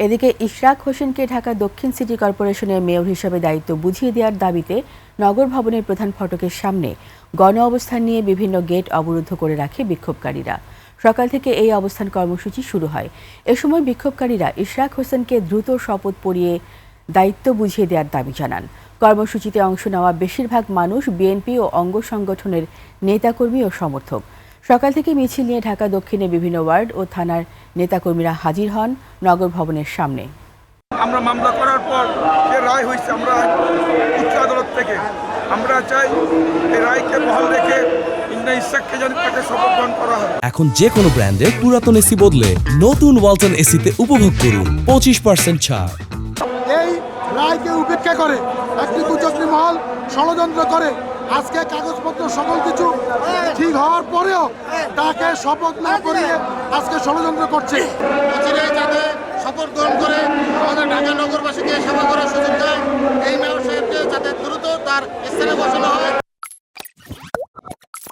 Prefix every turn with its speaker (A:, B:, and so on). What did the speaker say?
A: এদিকে ইশরাক হোসেনকে ঢাকা দক্ষিণ সিটি কর্পোরেশনের মেয়র হিসেবে দায়িত্ব বুঝিয়ে দেওয়ার দাবিতে নগর ভবনের প্রধান ফটকের সামনে গণ অবস্থান নিয়ে বিভিন্ন গেট অবরুদ্ধ করে রাখে বিক্ষোভকারীরা। সকাল থেকে এই অবস্থান কর্মসূচি শুরু হয়। এ সময় বিক্ষোভকারীরা ইশরাক হোসেনকে দ্রুত শপথ পড়িয়ে দায়িত্ব বুঝিয়ে দেওয়ার দাবি জানান। কর্মসূচিতে অংশ নেওয়া বেশিরভাগ মানুষ বিএনপি ও অঙ্গ সংগঠনের নেতাকর্মী ও সমর্থক। সকাল থেকে মিছিল নিয়ে ঢাকা দক্ষিণে বিভিন্ন ওয়ার্ড ও থানার নেতাকর্মীরা হাজির হন নগর ভবনের সামনে।
B: আমরা মামলা করার পর যে রায় হয়েছে আমরা উচ্চ আদালত থেকে আমরা চাই এই রায়কে বহাল রেখে ইশরাককে যেন তাকে শপথ গ্রহণ করা হয়।
C: এখন যে কোনো ব্র্যান্ডের পুরাতন এসি বদলে নতুন ওয়ালটন এসিতে উপভোগ করুন 25% ছাড়।
D: এই রায়কে উপেক্ষা করে একটি কুচক্রী মহল ষড়যন্ত্র করে আজকে কাগজপত্র সকল কিছু ঠিক হওয়ার পরেও তাকে শপথ না করিয়ে আজকে ষড়যন্ত্র করছে।
E: যাতে শপথ গ্রহণ করে আমাদের ঢাকা নগরবাসীকে সেবা করার সুযোগ দেয়, এই মেয়র সাহেবকে যাতে দ্রুত তার স্থানে বসানো হয়।